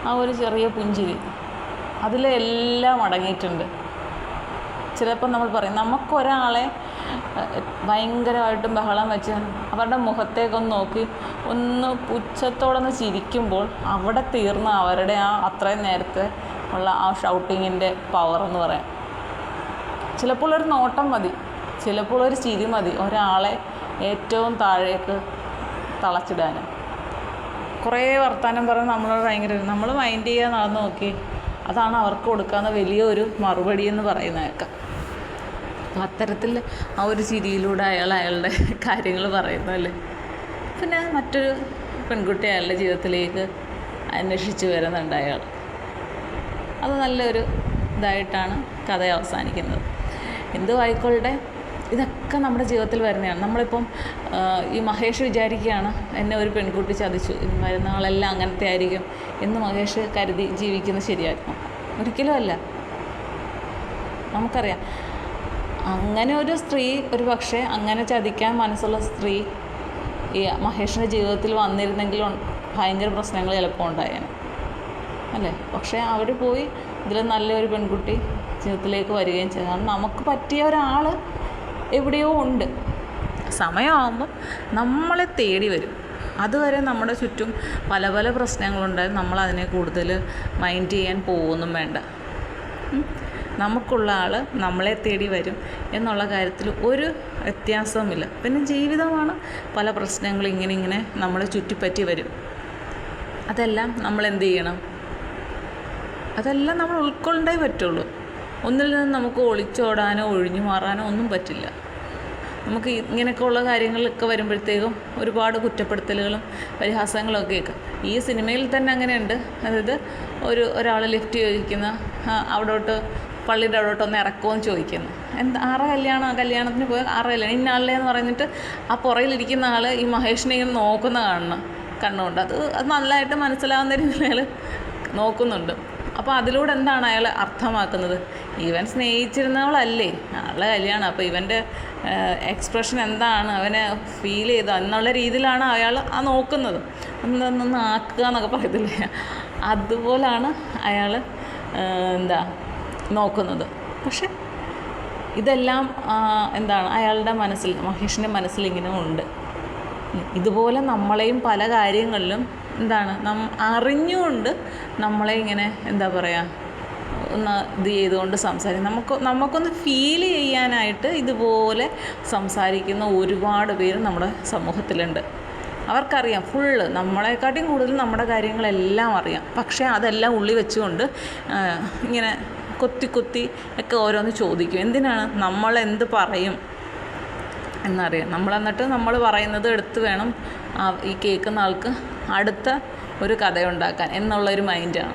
ആ ഒരു ചെറിയ പുഞ്ചിരി അതിലെല്ലാം അടങ്ങിയിട്ടുണ്ട്. ചിലപ്പോൾ നമ്മൾ പറയും നമുക്കൊരാളെ ഭയങ്കരമായിട്ടും ബഹളം വെച്ച് അവരുടെ മുഖത്തേക്കൊന്ന് നോക്കി ഒന്ന് പുച്ഛത്തോടൊന്ന് ചിരിക്കുമ്പോൾ അവിടെ തീർന്ന അവരുടെ അത്രയും നേരത്തെ ഉള്ള ആ ഷൗട്ടിങ്ങിൻ്റെ പവർ എന്ന് പറയാം. ചിലപ്പോൾ ഒരു നോട്ടം മതി, ചിലപ്പോൾ ഒരു ചിരി മതി ഒരാളെ ഏറ്റവും താഴേക്ക് തളച്ചിടാൻ. കുറേ വർത്തമാനം പറഞ്ഞ് നമ്മൾ മൈൻഡ് ചെയ്യാൻ നടന്ന് നോക്കി, അതാണ് അവർക്ക് കൊടുക്കാവുന്ന വലിയൊരു മറുപടി എന്ന് പറയുന്നതൊക്കെ. അപ്പോൾ അത്തരത്തിൽ ആ ഒരു ചിരിയിലൂടെ അയാളുടെ കാര്യങ്ങൾ പറയുന്നതല്ലേ. പിന്നെ മറ്റൊരു പെൺകുട്ടി അയാളുടെ ജീവിതത്തിലേക്ക് അന്വേഷിച്ച് വരുന്നുണ്ട് അയാൾ. അത് നല്ലൊരു ഇതായിട്ടാണ് കഥ അവസാനിക്കുന്നത്. എന്തോ ആയിക്കോട്ടെ, ഇതൊക്കെ നമ്മുടെ ജീവിതത്തിൽ വരുന്നതാണ്. നമ്മളിപ്പം ഈ മഹേഷ് വിചാരിക്കുകയാണ് എന്നെ ഒരു പെൺകുട്ടി ചതിച്ചു, വരുന്ന ആളെല്ലാം അങ്ങനത്തെ ആയിരിക്കും എന്ന് മഹേഷ് കരുതി ജീവിക്കുന്നത് ശരിയായിരിക്കും? ഒരിക്കലും അല്ല. നമുക്കറിയാം, അങ്ങനെ ഒരു സ്ത്രീ, ഒരു പക്ഷേ അങ്ങനെ ചതിക്കാൻ മനസ്സുള്ള സ്ത്രീ ഈ മഹേഷിൻ്റെ ജീവിതത്തിൽ വന്നിരുന്നെങ്കിൽ ഭയങ്കര പ്രശ്നങ്ങൾ ചിലപ്പോൾ ഉണ്ടായേനെ അല്ലേ. പക്ഷേ അവർ പോയി ഇതിൽ നല്ലൊരു പെൺകുട്ടി ജീവിതത്തിലേക്ക് വരികയും ചെയ്തു. കാരണം നമുക്ക് പറ്റിയ ഒരാൾ എവിടെയോ ഉണ്ട്. സമയമാകുമ്പം നമ്മളെ തേടി വരും. അതുവരെ നമ്മുടെ ചുറ്റും പല പല പ്രശ്നങ്ങളുണ്ടായി നമ്മളതിനെ കൂടുതൽ മൈൻഡ് ചെയ്യാൻ പോകുന്നും വേണ്ട. നമുക്കുള്ള ആൾ നമ്മളെ തേടി വരും എന്നുള്ള കാര്യത്തിൽ ഒരു വ്യത്യാസവുമില്ല. പിന്നെ ജീവിതമാണ്, പല പ്രശ്നങ്ങൾ ഇങ്ങനെ നമ്മളെ ചുറ്റിപ്പറ്റി വരും. അതെല്ലാം നമ്മൾ എന്ത് ചെയ്യണം? അതെല്ലാം നമ്മൾ ഉൾക്കൊണ്ടേ പറ്റുള്ളൂ. ഒന്നിൽ നിന്ന് നമുക്ക് ഒളിച്ചോടാനോ ഒഴിഞ്ഞു മാറാനോ ഒന്നും പറ്റില്ല. നമുക്ക് ഇങ്ങനെയൊക്കെയുള്ള കാര്യങ്ങളിലൊക്കെ വരുമ്പോഴത്തേക്കും ഒരുപാട് കുറ്റപ്പെടുത്തലുകളും പരിഹാസങ്ങളും ഒക്കെ കേൾക്കാം. ഈ സിനിമയിൽ തന്നെ അങ്ങനെയുണ്ട്. അതായത് ഒരാൾ ലിഫ്റ്റ് ചോദിക്കുന്ന, അവിടോട്ട് പള്ളിയുടെ അവിടോട്ടൊന്ന് ഇറക്കുമെന്ന് ചോദിക്കുന്നു. കല്യാണത്തിന് പോയ കല്യാണം ഇന്നാളിലെ എന്ന് പറഞ്ഞിട്ട് ആ പുറയിലിരിക്കുന്ന ആൾ ഈ മഹേഷിനെ ഇങ്ങനെ നോക്കുന്ന കണ്ണുകൊണ്ട് അത് നല്ലതായിട്ട് മനസ്സിലാവുന്ന രീതിയിൽ അയാൾ നോക്കുന്നുണ്ട്. അപ്പോൾ അതിലൂടെ എന്താണ് അയാൾ അർത്ഥമാക്കുന്നത്? ഇവൻ സ്നേഹിച്ചിരുന്നവളല്ലേ, ആളുടെ കല്യാണം, അപ്പോൾ ഇവൻ്റെ എക്സ്പ്രഷൻ എന്താണ്, അവനെ ഫീൽ ചെയ്തോ എന്നുള്ള രീതിയിലാണ് അയാൾ ആ നോക്കുന്നത്. ഒന്ന് ആക്കുക എന്നൊക്കെ പറയത്തില്ലേ, അതുപോലാണ് അയാൾ നോക്കുന്നത്. പക്ഷെ ഇതെല്ലാം അയാളുടെ മനസ്സിൽ, മഹേഷിൻ്റെ മനസ്സിൽ ഇങ്ങനെ ഉണ്ട്. ഇതുപോലെ നമ്മളെയും പല കാര്യങ്ങളിലും അറിഞ്ഞുകൊണ്ട് നമ്മളെ ഇങ്ങനെ ഒന്ന് ഇത് ചെയ്തുകൊണ്ട് സംസാരിക്കും. നമുക്കൊന്ന് ഫീൽ ചെയ്യാനായിട്ട് ഇതുപോലെ സംസാരിക്കുന്ന ഒരുപാട് പേര് നമ്മുടെ സമൂഹത്തിലുണ്ട്. അവർക്കറിയാം ഫുള്ള്, നമ്മളെക്കാട്ടിയും കൂടുതൽ നമ്മുടെ കാര്യങ്ങളെല്ലാം അറിയാം. പക്ഷേ അതെല്ലാം ഉള്ളി വെച്ചുകൊണ്ട് ഇങ്ങനെ കൊത്തി ഒക്കെ ഓരോന്ന് ചോദിക്കും. എന്തിനാണ്? നമ്മളെന്ത് പറയും എന്നറിയാം. എന്നിട്ട് നമ്മൾ പറയുന്നത് എടുത്ത് വേണം ഈ കേൾക്കുന്ന ആൾക്ക് അടുത്ത ഒരു കഥയുണ്ടാക്കാൻ എന്നുള്ളൊരു മൈൻഡാണ്.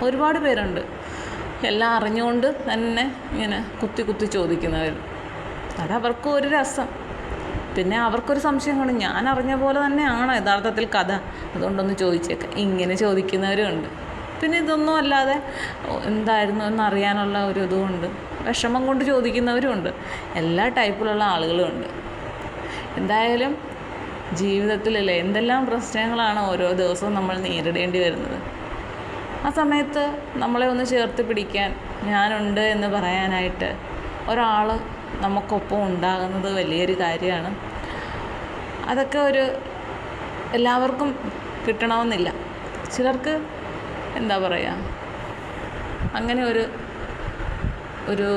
ഒരുപാട് പേരുണ്ട് എല്ലാം അറിഞ്ഞുകൊണ്ട് തന്നെ ഇങ്ങനെ കുത്തി ചോദിക്കുന്നവർ. അതവർക്കും ഒരു രസം. പിന്നെ അവർക്കൊരു സംശയം കാണും, ഞാൻ അറിഞ്ഞ പോലെ തന്നെയാണോ യഥാർത്ഥത്തിൽ കഥ, അതുകൊണ്ടൊന്ന് ചോദിച്ചേക്കാം, ഇങ്ങനെ ചോദിക്കുന്നവരും ഉണ്ട്. പിന്നെ ഇതൊന്നും അല്ലാതെ എന്തായിരുന്നു എന്നറിയാനുള്ള ഒരു ഇതുമുണ്ട്, വിഷമം കൊണ്ട് ചോദിക്കുന്നവരും ഉണ്ട്. എല്ലാ ടൈപ്പിലുള്ള ആളുകളും ഉണ്ട്. എന്തായാലും ജീവിതത്തിലല്ലേ എന്തെല്ലാം പ്രശ്നങ്ങളാണ് ഓരോ ദിവസവും നമ്മൾ നേരിടേണ്ടി വരുന്നത്. ആ സമയത്ത് നമ്മളെ ഒന്ന് ചേർത്ത് പിടിക്കാൻ, ഞാനുണ്ട് എന്ന് പറയാനായിട്ട് ഒരാൾ നമുക്കൊപ്പം ഉണ്ടാകുന്നത് വലിയൊരു കാര്യമാണ്. അതൊക്കെ എല്ലാവർക്കും കിട്ടണമെന്നില്ല. ചിലർക്ക് അങ്ങനെ ഒരു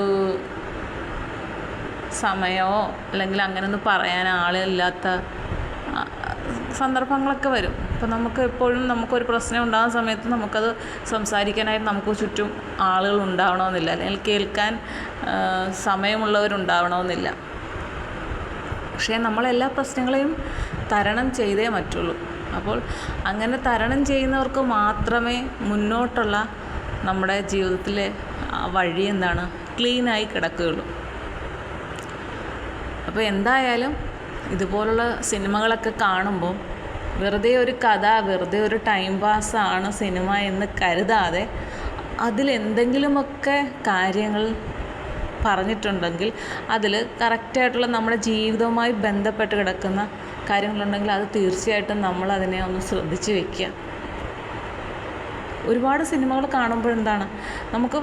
സമയമോ അല്ലെങ്കിൽ അങ്ങനെയൊന്നും പറയാൻ ആളില്ലാത്ത സന്ദർഭങ്ങളൊക്കെ വരും. അപ്പോൾ നമുക്ക് എപ്പോഴും നമുക്കൊരു പ്രശ്നം ഉണ്ടാകുന്ന സമയത്ത് നമുക്കത് സംസാരിക്കാനായിട്ട് നമുക്ക് ചുറ്റും ആളുകൾ ഉണ്ടാവണമെന്നില്ല, അല്ലെങ്കിൽ കേൾക്കാൻ സമയമുള്ളവരുണ്ടാവണമെന്നില്ല. പക്ഷേ നമ്മളെല്ലാ പ്രശ്നങ്ങളെയും തരണം ചെയ്തേ പറ്റുള്ളൂ. അപ്പോൾ അങ്ങനെ തരണം ചെയ്യുന്നവർക്ക് മാത്രമേ മുന്നോട്ടുള്ള നമ്മുടെ ജീവിതത്തിലെ വഴി ക്ലീനായി കിടക്കുകയുള്ളൂ. അപ്പോൾ എന്തായാലും ഇതുപോലുള്ള സിനിമകളൊക്കെ കാണുമ്പോൾ വെറുതെ ഒരു കഥ, വെറുതെ ഒരു ടൈം പാസ്സാണ് സിനിമ എന്ന് കരുതാതെ അതിലെന്തെങ്കിലുമൊക്കെ കാര്യങ്ങൾ പറഞ്ഞിട്ടുണ്ടെങ്കിൽ അതിൽ കറക്റ്റായിട്ടുള്ള നമ്മുടെ ജീവിതവുമായി ബന്ധപ്പെട്ട് കിടക്കുന്ന കാര്യങ്ങളുണ്ടെങ്കിൽ അത് തീർച്ചയായിട്ടും നമ്മളതിനെ ഒന്ന് ശ്രദ്ധിച്ച് വയ്ക്കുക. ഒരുപാട് സിനിമകൾ കാണുമ്പോൾ നമുക്ക്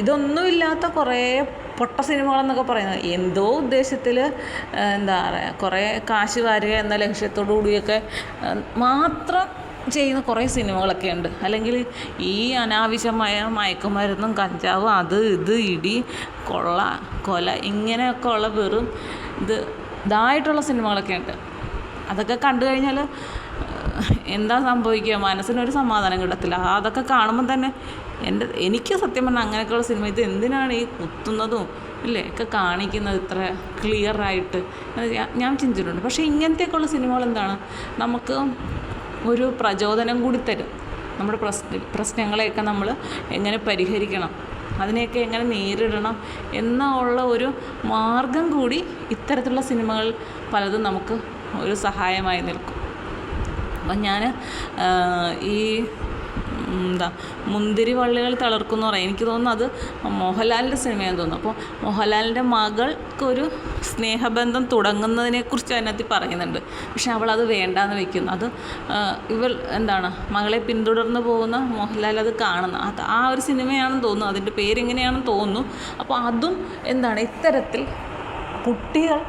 ഇതൊന്നുമില്ലാത്ത കുറേ പൊട്ട സിനിമകളെന്നൊക്കെ പറയുന്നത് എന്തോ ഉദ്ദേശത്തിൽ കുറേ കാശ് വാരുക എന്ന ലക്ഷ്യത്തോടു കൂടിയൊക്കെ മാത്രം ചെയ്യുന്ന കുറേ സിനിമകളൊക്കെ ഉണ്ട്. അല്ലെങ്കിൽ ഈ അനാവശ്യമായ മയക്കുമരുന്നും കഞ്ചാവും അത് ഇത് ഇടി കൊല ഇങ്ങനെയൊക്കെ ഉള്ള വെറും ഇതായിട്ടുള്ള സിനിമകളൊക്കെ ഉണ്ട്. അതൊക്കെ കണ്ടു കഴിഞ്ഞാൽ എന്താ സംഭവിക്കുക? മനസ്സിനൊരു സമാധാനം കിട്ടത്തില്ല. അതൊക്കെ കാണുമ്പം തന്നെ എനിക്ക് സത്യം പറഞ്ഞാൽ അങ്ങനെയൊക്കെയുള്ള സിനിമ ഇത് എന്തിനാണ് ഈ കുത്തുന്നതും ഒക്കെ കാണിക്കുന്നത് ഇത്ര ക്ലിയറായിട്ട് ഞാൻ ചിന്തിച്ചിട്ടുണ്ട്. പക്ഷേ ഇങ്ങനത്തെയൊക്കെയുള്ള സിനിമകൾ നമുക്ക് ഒരു പ്രചോദനം കൂടി തരും. നമ്മുടെ പ്രശ്നങ്ങളെയൊക്കെ നമ്മൾ എങ്ങനെ പരിഹരിക്കണം അതിനെയൊക്കെ എങ്ങനെ നേരിടണം എന്നുള്ള ഒരു മാർഗം കൂടി ഇത്തരത്തിലുള്ള സിനിമകൾ പലതും നമുക്ക് ഒരു സഹായമായി നിൽക്കും. അപ്പം ഞാൻ ഈ മുന്തിരി വള്ളികൾ തളിർക്കുമെന്ന് പറയും, എനിക്ക് തോന്നുന്നു അത് മോഹൻലാലിൻ്റെ സിനിമയാണെന്ന് തോന്നുന്നു. അപ്പോൾ മോഹൻലാലിൻ്റെ മകൾക്കൊരു സ്നേഹബന്ധം തുടങ്ങുന്നതിനെക്കുറിച്ച് അതിനകത്ത് പറയുന്നുണ്ട്. പക്ഷെ അവളത് വേണ്ടാന്ന് വെക്കുന്നു. അത് മകളെ പിന്തുടർന്ന് പോകുന്ന മോഹൻലാൽ അത് കാണുന്ന ആ ഒരു സിനിമയാണെന്ന് തോന്നുന്നു, അതിൻ്റെ പേരെങ്ങനെയാണെന്ന് തോന്നുന്നു. അപ്പോൾ അതും ഇത്തരത്തിൽ കുട്ടികൾ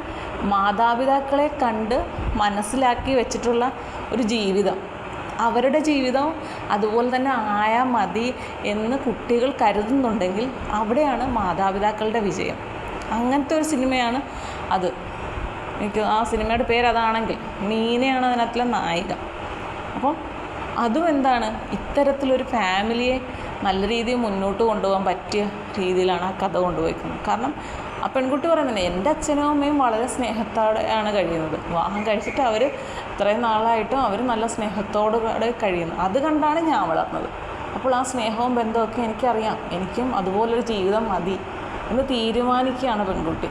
മാതാപിതാക്കളെ കണ്ട് മനസ്സിലാക്കി വെച്ചിട്ടുള്ള ഒരു ജീവിതം, അവരുടെ ജീവിതം അതുപോലെ തന്നെ ആയാൽ മതി എന്ന് കുട്ടികൾ കരുതുന്നുണ്ടെങ്കിൽ അവിടെയാണ് മാതാപിതാക്കളുടെ വിജയം. അങ്ങനത്തെ ഒരു സിനിമയാണ് അത്. എനിക്ക് ആ സിനിമയുടെ പേര് അതാണെങ്കിൽ മീനയാണ് അതിനകത്തുള്ള നായിക. അപ്പം അതും ഇത്തരത്തിലൊരു ഫാമിലിയെ നല്ല രീതിയിൽ മുന്നോട്ട് കൊണ്ടുപോകാൻ പറ്റിയ രീതിയിലാണ് ആ കഥ കൊണ്ടുപോയിരിക്കുന്നത്. കാരണം ആ പെൺകുട്ടി പറയുന്നത് എൻ്റെ അച്ഛനും അമ്മയും വളരെ സ്നേഹത്തോടെയാണ് കഴിയുന്നത്, വിവാഹം കഴിച്ചിട്ട് അവർ ഇത്രയും നാളായിട്ടും അവർ നല്ല സ്നേഹത്തോടെ കഴിയുന്നു. അത് കണ്ടാണ് ഞാൻ വളർന്നത്. അപ്പോൾ ആ സ്നേഹവും ബന്ധമൊക്കെ എനിക്കറിയാം, എനിക്കും അതുപോലൊരു ജീവിതം മതി എന്ന് തീരുമാനിക്കുകയാണ് പെൺകുട്ടി.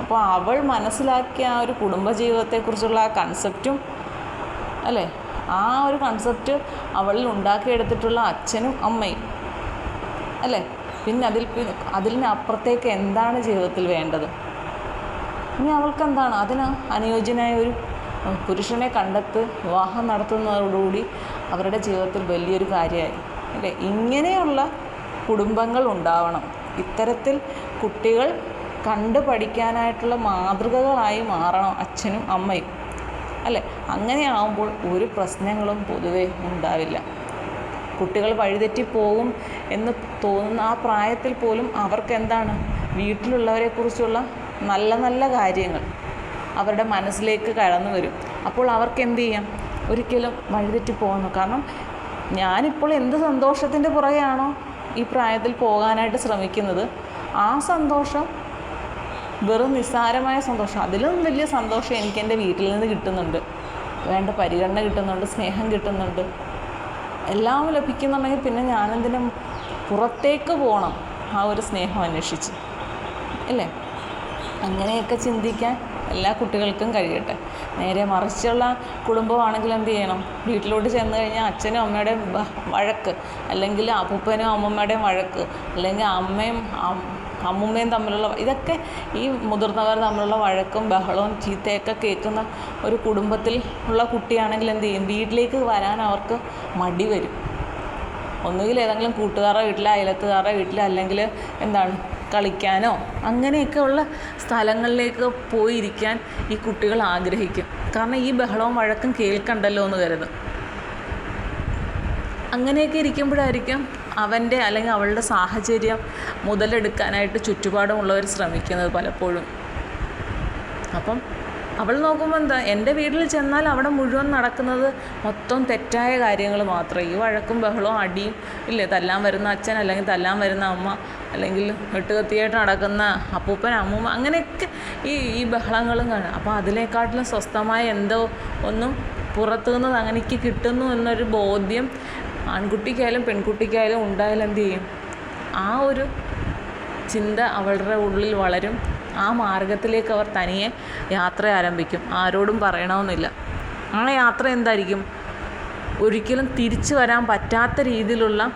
അപ്പോൾ അവൾ മനസ്സിലാക്കിയ ആ ഒരു കുടുംബജീവിതത്തെക്കുറിച്ചുള്ള ആ കൺസെപ്റ്റും അല്ലേ, ആ ഒരു കൺസെപ്റ്റ് അവളിൽ ഉണ്ടാക്കിയെടുത്തിട്ടുള്ള അച്ഛനും അമ്മയും അല്ലേ, പിന്നെ അതിനപ്പുറത്തേക്ക് എന്താണ് ജീവിതത്തിൽ വേണ്ടത്? ഇനി അവൾക്ക് അതിന് അനുയോജ്യനായ ഒരു പുരുഷനെ കണ്ടെത്ത് വിവാഹം നടത്തുന്നതോടുകൂടി അവരുടെ ജീവിതത്തിൽ വലിയൊരു കാര്യമായി അല്ലേ. ഇങ്ങനെയുള്ള കുടുംബങ്ങൾ ഉണ്ടാവണം. ഇത്തരത്തിൽ കുട്ടികൾ കണ്ടു പഠിക്കാനായിട്ടുള്ള മാതൃകകളായി മാറണം അച്ഛനും അമ്മയും അല്ലേ. അങ്ങനെയാവുമ്പോൾ ഒരു പ്രശ്നങ്ങളും പൊതുവെ ഉണ്ടാവില്ല. കുട്ടികൾ വഴിതെറ്റിപ്പോകും എന്ന് തോന്നുന്ന ആ പ്രായത്തിൽ പോലും അവർക്ക് വീട്ടിലുള്ളവരെക്കുറിച്ചുള്ള നല്ല നല്ല കാര്യങ്ങൾ അവരുടെ മനസ്സിലേക്ക് കടന്നു വരും. അപ്പോൾ അവർക്ക് എന്ത് ചെയ്യാം, ഒരിക്കലും വഴിതെറ്റിപ്പോകുന്നു. കാരണം ഞാനിപ്പോൾ എന്ത് സന്തോഷത്തിൻ്റെ പുറകെയാണോ ഈ പ്രായത്തിൽ പോകാനായിട്ട് ശ്രമിക്കുന്നത്, ആ സന്തോഷം വെറും നിസ്സാരമായ സന്തോഷം, അതിലും വലിയ സന്തോഷം എനിക്ക് എൻ്റെ വീട്ടിൽ നിന്ന് കിട്ടുന്നുണ്ട്. വേണ്ട പരിഗണന കിട്ടുന്നുണ്ട്, സ്നേഹം കിട്ടുന്നുണ്ട്, എല്ലാം ലഭിക്കുന്നുണ്ടെങ്കിൽ പിന്നെ ഞാനെന്തിനും പുറത്തേക്ക് പോകണം ആ ഒരു സ്നേഹം അന്വേഷിച്ച് അല്ലേ. അങ്ങനെയൊക്കെ ചിന്തിക്കാൻ എല്ലാ കുട്ടികൾക്കും കഴിയട്ടെ. നേരെ മറിച്ചുള്ള കുടുംബമാണെങ്കിൽ എന്ത് ചെയ്യണം, വീട്ടിലോട്ട് ചെന്ന് കഴിഞ്ഞാൽ അച്ഛനും അമ്മയുടെയും വഴക്ക്, അല്ലെങ്കിൽ അപ്പൂപ്പനും അമ്മമ്മയുടെയും വഴക്ക്, അല്ലെങ്കിൽ അമ്മുമ്മയും തമ്മിലുള്ള ഇതൊക്കെ ഈ മുതിർന്നവർ തമ്മിലുള്ള വഴക്കും ബഹളവും ചീത്തയൊക്കെ കേൾക്കുന്ന ഒരു കുടുംബത്തിൽ ഉള്ള കുട്ടിയാണെങ്കിൽ എന്ത് ചെയ്യും, വീട്ടിലേക്ക് വരാൻ അവർക്ക് മടി വരും. ഒന്നുകിൽ ഏതെങ്കിലും കൂട്ടുകാരുടെ വീട്ടിൽ, അയലത്തുകാരുടെ വീട്ടിൽ, അല്ലെങ്കിൽ കളിക്കാനോ അങ്ങനെയൊക്കെ ഉള്ള സ്ഥലങ്ങളിലേക്ക് പോയിരിക്കാൻ ഈ കുട്ടികൾ ആഗ്രഹിക്കും. കാരണം ഈ ബഹളവും വഴക്കും കേൾക്കണ്ടല്ലോ എന്ന് കരുതും. അങ്ങനെയൊക്കെ ഇരിക്കുമ്പോഴായിരിക്കും അവൻ്റെ അല്ലെങ്കിൽ അവളുടെ സാഹചര്യം മുതലെടുക്കാനായിട്ട് ചുറ്റുപാടുമുള്ളവർ ശ്രമിക്കുന്നത് പലപ്പോഴും. അപ്പം അവൾ നോക്കുമ്പോൾ എൻ്റെ വീട്ടിൽ ചെന്നാൽ അവിടെ മുഴുവൻ നടക്കുന്നത് മൊത്തം തെറ്റായ കാര്യങ്ങൾ മാത്രം. ഈ വഴക്കും ബഹളവും അടിയും ഇല്ലേ, തല്ലാൻ വരുന്ന അച്ഛൻ, അല്ലെങ്കിൽ തല്ലാൻ വരുന്ന അമ്മ, അല്ലെങ്കിൽ വെട്ടുകത്തിയായിട്ട് നടക്കുന്ന അപ്പൂപ്പൻ അമ്മൂമ്മ, അങ്ങനെയൊക്കെ ഈ ബഹളങ്ങളും കാണും. അപ്പോൾ അതിനെക്കാട്ടിലും സ്വസ്ഥമായ എന്തോ ഒന്നും പുറത്തുനിന്ന് അങ്ങനെക്ക് കിട്ടുന്നു എന്നൊരു ബോധ്യം ആൺകുട്ടിക്കായാലും പെൺകുട്ടിക്കായാലും ഉണ്ടായാലും എന്ത് ചെയ്യും, ആ ഒരു ചിന്ത അവളുടെ ഉള്ളിൽ വളരും. ആ മാർഗത്തിലേക്ക് അവർ തനിയെ യാത്ര ആരംഭിക്കും, ആരോടും പറയണമെന്നില്ല. ആ യാത്ര എന്തായിരിക്കും, ഒരിക്കലും തിരിച്ചു വരാൻ പറ്റാത്ത രീതിയിലുള്ള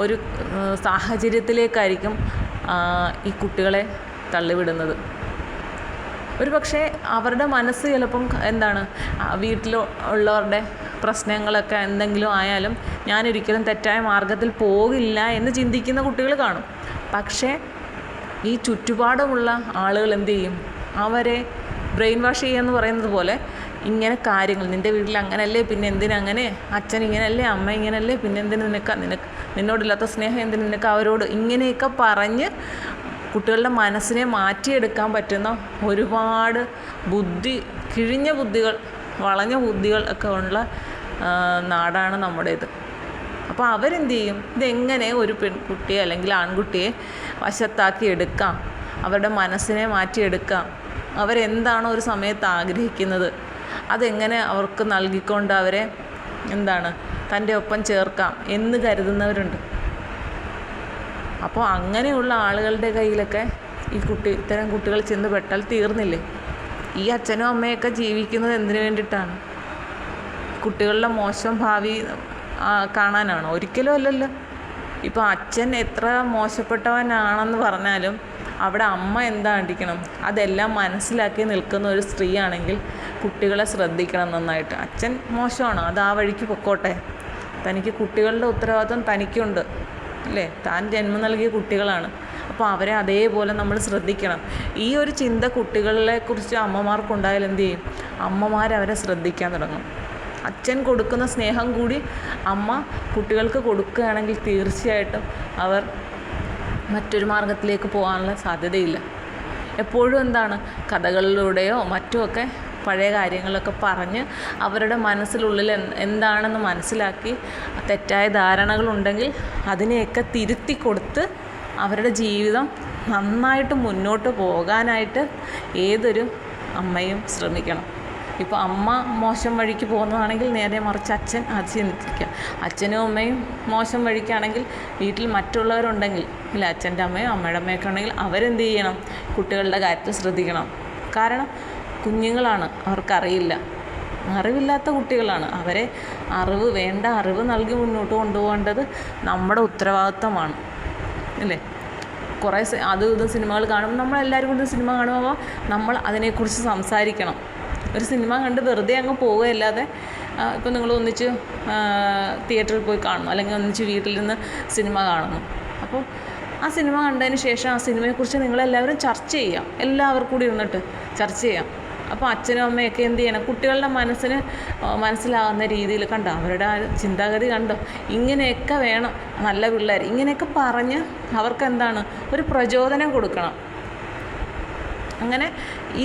ഒരു സാഹചര്യത്തിലേക്കായിരിക്കും ഈ കുട്ടികളെ തള്ളിവിടുന്നത്. ഒരു പക്ഷേ അവരുടെ മനസ്സ് ചിലപ്പം വീട്ടിലുള്ളവരുടെ പ്രശ്നങ്ങളൊക്കെ എന്തെങ്കിലും ആയാലും ഞാനൊരിക്കലും തെറ്റായ മാർഗത്തിൽ പോകില്ല എന്ന് ചിന്തിക്കുന്ന കുട്ടികൾ കാണും. പക്ഷേ ഈ ചുറ്റുപാടുമുള്ള ആളുകൾ എന്ത് ചെയ്യും, അവരെ ബ്രെയിൻ വാഷ് ചെയ്യുകയെന്ന് പറയുന്നത് പോലെ ഇങ്ങനെ കാര്യങ്ങൾ, നിൻ്റെ വീട്ടിൽ അങ്ങനെയല്ലേ, പിന്നെ എന്തിനങ്ങനെ, അച്ഛൻ ഇങ്ങനെയല്ലേ, അമ്മ ഇങ്ങനെയല്ലേ, പിന്നെ എന്തിന് നിന്നോടില്ലാത്ത സ്നേഹം എന്തിന് നിനക്ക് അവരോട്, ഇങ്ങനെയൊക്കെ പറഞ്ഞ് കുട്ടികളുടെ മനസ്സിനെ മാറ്റിയെടുക്കാൻ പറ്റുന്ന ഒരുപാട് കിഴിഞ്ഞ ബുദ്ധികൾ, വളഞ്ഞ ബുദ്ധികൾ ഒക്കെ ഉള്ള നാടാണ് നമ്മുടേത്. അപ്പോൾ അവരെന്ത് ചെയ്യും, ഇതെങ്ങനെ ഒരു പെൺകുട്ടിയെ അല്ലെങ്കിൽ ആൺകുട്ടിയെ വശത്താക്കി എടുക്കാം, അവരുടെ മനസ്സിനെ മാറ്റിയെടുക്കാം, അവരെന്താണോ ഒരു സമയത്ത് ആഗ്രഹിക്കുന്നത് അതെങ്ങനെ അവർക്ക് നൽകിക്കൊണ്ട് അവരെ തൻ്റെ ഒപ്പം ചേർക്കാം എന്ന് കരുതുന്നവരുണ്ട്. അപ്പോൾ അങ്ങനെയുള്ള ആളുകളുടെ കയ്യിലൊക്കെ ഇത്തരം കുട്ടികൾ ചെന്ന് പെട്ടാൽ തീർന്നില്ലേ? ഈ അച്ഛനും അമ്മയൊക്കെ ജീവിക്കുന്നത് എന്തിനു വേണ്ടിയിട്ടാണ്? കുട്ടികളുടെ മോശം ഭാവി കാണാനാണോ? ഒരിക്കലും അല്ലല്ലോ. ഇപ്പോൾ അച്ഛൻ എത്ര മോശപ്പെട്ടവനാണെന്ന് പറഞ്ഞാലും അവിടെ അമ്മ എന്താ അടിക്കണം, അതെല്ലാം മനസ്സിലാക്കി നിൽക്കുന്ന ഒരു സ്ത്രീയാണെങ്കിൽ കുട്ടികളെ ശ്രദ്ധിക്കണം നന്നായിട്ട്. അച്ഛൻ മോശമാണ്, അത് ആ വഴിക്ക് പൊക്കോട്ടെ, തനിക്ക് കുട്ടികളുടെ ഉത്തരവാദിത്വം തനിക്കുണ്ട് അല്ലേ? താൻ ജന്മം നൽകിയ കുട്ടികളാണ്, അപ്പോൾ അവരെ അതേപോലെ നമ്മൾ ശ്രദ്ധിക്കണം. ഈ ഒരു ചിന്ത കുട്ടികളെക്കുറിച്ച് അമ്മമാർക്കുണ്ടായാൽ എന്ത് ചെയ്യും? അമ്മമാരവരെ ശ്രദ്ധിക്കാൻ തുടങ്ങും. അച്ഛൻ കൊടുക്കുന്ന സ്നേഹം കൂടി അമ്മ കുട്ടികൾക്ക് കൊടുക്കുകയാണെങ്കിൽ തീർച്ചയായിട്ടും അവർ മറ്റൊരു മാർഗത്തിലേക്ക് പോകാനുള്ള സാധ്യതയില്ല. എപ്പോഴും എന്താണ്, കഥകളിലൂടെയോ മറ്റുമൊക്കെ പഴയ കാര്യങ്ങളൊക്കെ പറഞ്ഞ് അവരുടെ മനസ്സിലുള്ളിൽ എന്താണെന്ന് മനസ്സിലാക്കി തെറ്റായ ധാരണകളുണ്ടെങ്കിൽ അതിനെയൊക്കെ തിരുത്തി കൊടുത്ത് അവരുടെ ജീവിതം നന്നായിട്ട് മുന്നോട്ട് പോകാനായിട്ട് ഏതൊരു അമ്മയും ശ്രമിക്കണം. ഇപ്പോൾ അമ്മ മോശം വഴിക്ക് പോകുന്നതാണെങ്കിൽ നേരെ മറിച്ച് അച്ഛൻ അത് ചിന്തിക്കുക. അച്ഛനും അമ്മയും മോശം വഴിക്കാണെങ്കിൽ വീട്ടിൽ മറ്റുള്ളവരുണ്ടെങ്കിൽ ഇല്ല, അച്ഛൻ്റെ അമ്മയോ അമ്മയുടെ അമ്മയൊക്കെ ഉണ്ടെങ്കിൽ അവരെന്ത് ചെയ്യണം? കുട്ടികളുടെ കാര്യത്തിൽ ശ്രദ്ധിക്കണം. കാരണം കുഞ്ഞുങ്ങളാണ്, അവർക്കറിയില്ല, അറിവില്ലാത്ത കുട്ടികളാണ്. അവരെ വേണ്ട അറിവ് നൽകി മുന്നോട്ട് കൊണ്ടുപോകേണ്ടത് നമ്മുടെ ഉത്തരവാദിത്തമാണ് അല്ലേ? കുറേ ഇത് സിനിമകൾ കാണുമ്പോൾ നമ്മളെല്ലാവരും കൂടി സിനിമ കാണുമ്പോൾ നമ്മൾ അതിനെക്കുറിച്ച് സംസാരിക്കണം. ഒരു സിനിമ കണ്ട് വെറുതെ അങ്ങ് പോവുകയല്ലാതെ ഇപ്പോൾ നിങ്ങൾ ഒന്നിച്ച് തിയേറ്ററിൽ പോയി കാണുന്നു, അല്ലെങ്കിൽ ഒന്നിച്ച് വീട്ടിൽ നിന്ന് സിനിമ കാണുന്നു. അപ്പോൾ ആ സിനിമ കണ്ടതിന് ശേഷം ആ സിനിമയെക്കുറിച്ച് നിങ്ങളെല്ലാവരും ചർച്ച ചെയ്യാം, എല്ലാവർക്കും കൂടി ഇരുന്നിട്ട് ചർച്ച ചെയ്യാം. അപ്പോൾ അച്ഛനും അമ്മയൊക്കെ എന്ത് ചെയ്യണം? കുട്ടികളുടെ മനസ്സിന് മനസ്സിലാകുന്ന രീതിയിൽ കണ്ടോ, അവരുടെ ആ ചിന്താഗതി കണ്ടോ, ഇങ്ങനെയൊക്കെ വേണം നല്ല പിള്ളേർ, ഇങ്ങനെയൊക്കെ പറഞ്ഞ് അവർക്കെന്താണ് ഒരു പ്രചോദനം കൊടുക്കണം. അങ്ങനെ ഈ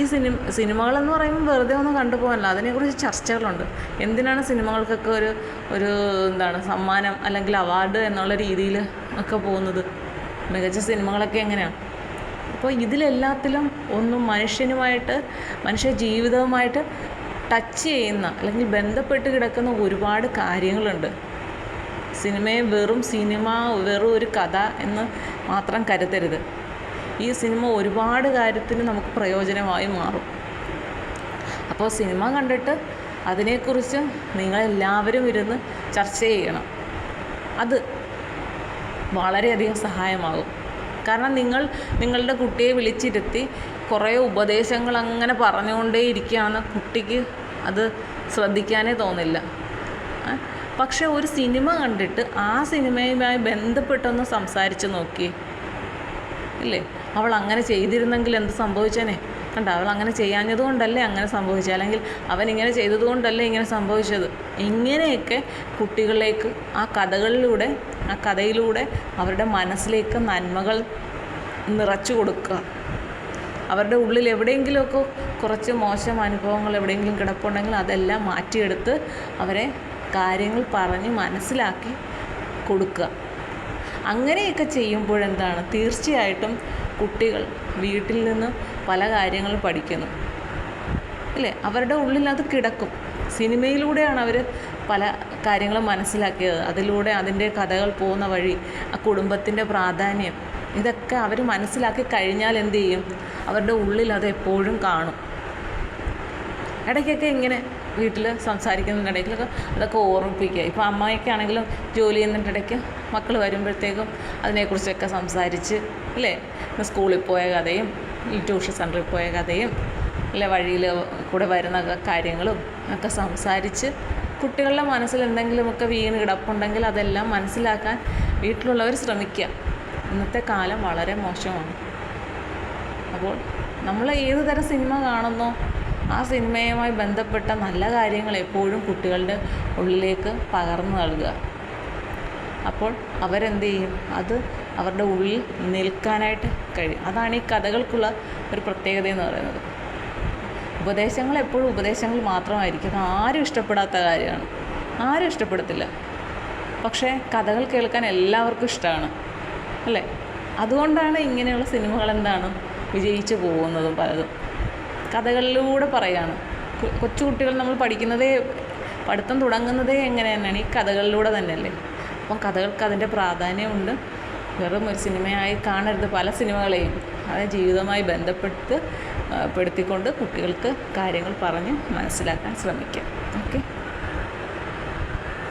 സിനിമകളെന്ന് പറയുമ്പോൾ വെറുതെ ഒന്നും കണ്ടുപോകാനല്ല, അതിനെക്കുറിച്ച് ചർച്ചകളുണ്ട്. എന്തിനാണ് സിനിമകൾക്കൊക്കെ ഒരു സമ്മാനം അല്ലെങ്കിൽ അവാർഡ് എന്നുള്ള രീതിയിൽ ഒക്കെ പോകുന്നത്? മികച്ച സിനിമകളൊക്കെ എങ്ങനെയാണ്? അപ്പോൾ ഇതിലെല്ലാത്തിലും മനുഷ്യ ജീവിതവുമായിട്ട് ടച്ച് ചെയ്യുന്ന അല്ലെങ്കിൽ ബന്ധപ്പെട്ട് കിടക്കുന്ന ഒരുപാട് കാര്യങ്ങളുണ്ട്. സിനിമയെ വെറും ഒരു കഥ എന്ന് മാത്രം കരുതരുത്. ഈ സിനിമ ഒരുപാട് കാര്യത്തിന് നമുക്ക് പ്രയോജനമായി മാറും. അപ്പോൾ സിനിമ കണ്ടിട്ട് അതിനെക്കുറിച്ച് നിങ്ങളെല്ലാവരും ഇരുന്ന് ചർച്ച ചെയ്യണം. അത് വളരെയധികം സഹായമാകും. കാരണം നിങ്ങളുടെ കുട്ടിയെ വിളിച്ചിരുത്തി കുറേ ഉപദേശങ്ങൾ അങ്ങനെ പറഞ്ഞുകൊണ്ടേ ഇരിക്കുകയാണെന്ന് കുട്ടിക്ക് അത് ശ്രദ്ധിക്കാനേ തോന്നില്ല. പക്ഷേ ഒരു സിനിമ കണ്ടിട്ട് ആ സിനിമയുമായി ബന്ധപ്പെട്ടൊന്ന് സംസാരിച്ച് നോക്കി ഇല്ലേ? അവൾ അങ്ങനെ ചെയ്തിരുന്നെങ്കിൽ എന്ത് സംഭവിച്ചേനെ? കണ്ട, അവൾ അങ്ങനെ ചെയ്യാഞ്ഞത് കൊണ്ടല്ലേ അങ്ങനെ സംഭവിച്ചത്, അല്ലെങ്കിൽ അവൻ ഇങ്ങനെ ചെയ്തത് കൊണ്ടല്ലേ ഇങ്ങനെ സംഭവിച്ചത്. ഇങ്ങനെയൊക്കെ കുട്ടികളിലേക്ക് ആ കഥയിലൂടെ അവരുടെ മനസ്സിലേക്ക് നന്മകൾ നിറച്ചു കൊടുക്കുക. അവരുടെ ഉള്ളിൽ എവിടെയെങ്കിലുമൊക്കെ കുറച്ച് മോശം അനുഭവങ്ങൾ എവിടെയെങ്കിലും കിടപ്പുണ്ടെങ്കിൽ അതെല്ലാം മാറ്റിയെടുത്ത് അവരെ കാര്യങ്ങൾ പറഞ്ഞ് മനസ്സിലാക്കി കൊടുക്കുക. അങ്ങനെയൊക്കെ ചെയ്യുമ്പോഴെന്താണ്, തീർച്ചയായിട്ടും കുട്ടികൾ വീട്ടിൽ നിന്ന് പല കാര്യങ്ങളും പഠിക്കുന്നു അല്ലേ? അവരുടെ ഉള്ളിൽ അത് കിടക്കും. സിനിമയിലൂടെയാണ് അവർ പല കാര്യങ്ങളും മനസ്സിലാക്കിയത്. അതിലൂടെ അതിൻ്റെ കഥകൾ പോകുന്ന വഴി, ആ കുടുംബത്തിൻ്റെ പ്രാധാന്യം, ഇതൊക്കെ അവർ മനസ്സിലാക്കി കഴിഞ്ഞാൽ എന്ത് ചെയ്യും? അവരുടെ ഉള്ളിൽ അത് എപ്പോഴും കാണും. ഇടയ്ക്കൊക്കെ ഇങ്ങനെ വീട്ടിൽ സംസാരിക്കുന്നതിനിടയ്ക്കൊക്കെ അതൊക്കെ ഓർമ്മിപ്പിക്കുക. ഇപ്പോൾ അമ്മയ്ക്കാണെങ്കിലും ജോലി ചെയ്യുന്നതിനിടയ്ക്ക് മക്കൾ വരുമ്പോഴത്തേക്കും അതിനെക്കുറിച്ചൊക്കെ സംസാരിച്ച് അല്ലേ, സ്കൂളിൽ പോയ കഥയും ഈ ട്യൂഷൻ സെൻറ്ററിൽ പോയ കഥയും അല്ലെ വഴിയിൽ കൂടെ വരുന്ന കാര്യങ്ങളും ഒക്കെ സംസാരിച്ച് കുട്ടികളുടെ മനസ്സിൽ എന്തെങ്കിലുമൊക്കെ വീണ് കിടപ്പുണ്ടെങ്കിൽ അതെല്ലാം മനസ്സിലാക്കാൻ വീട്ടിലുള്ളവർ ശ്രമിക്കുക. ഇന്നത്തെ കാലം വളരെ മോശമാണ്. അപ്പോൾ നമ്മൾ ഏത് തരം സിനിമ കാണുന്നോ ആ സിനിമയുമായി ബന്ധപ്പെട്ട നല്ല കാര്യങ്ങൾ എപ്പോഴും കുട്ടികളുടെ ഉള്ളിലേക്ക് പകർന്നു നൽകുക. അപ്പോൾ അവരെന്ത് ചെയ്യും? അത് അവരുടെ ഉള്ളിൽ നിൽക്കാനായിട്ട് കഴിയും. അതാണ് ഈ കഥകൾക്കുള്ള ഒരു പ്രത്യേകത എന്ന് പറയുന്നത്. ഉപദേശങ്ങൾ എപ്പോഴും ഉപദേശങ്ങൾ മാത്രമായിരിക്കും. ആരും ഇഷ്ടപ്പെടാത്ത കാര്യമാണ്, ആരും ഇഷ്ടപ്പെടത്തില്ല. പക്ഷേ കഥകൾ കേൾക്കാൻ എല്ലാവർക്കും ഇഷ്ടമാണ് അല്ലേ? അതുകൊണ്ടാണ് ഇങ്ങനെയുള്ള സിനിമകൾ വിജയിച്ചു പോകുന്നതും പലതും. കഥകളിലൂടെ പറയാണ്. കൊച്ചുകുട്ടികൾ നമ്മൾ പഠിത്തം തുടങ്ങുന്നതേ എങ്ങനെ തന്നെയാണ്? ഈ കഥകളിലൂടെ തന്നെയല്ലേ? അപ്പം കഥകൾക്ക് അതിൻ്റെ പ്രാധാന്യമുണ്ട്. വെറും ഒരു സിനിമയായി കാണരുത് പല സിനിമകളെയും. അത് ജീവിതവുമായി പെടുത്തിക്കൊണ്ട് കുട്ടികൾക്ക് കാര്യങ്ങൾ പറഞ്ഞ് മനസ്സിലാക്കാൻ ശ്രമിക്കുക. ഓക്കെ.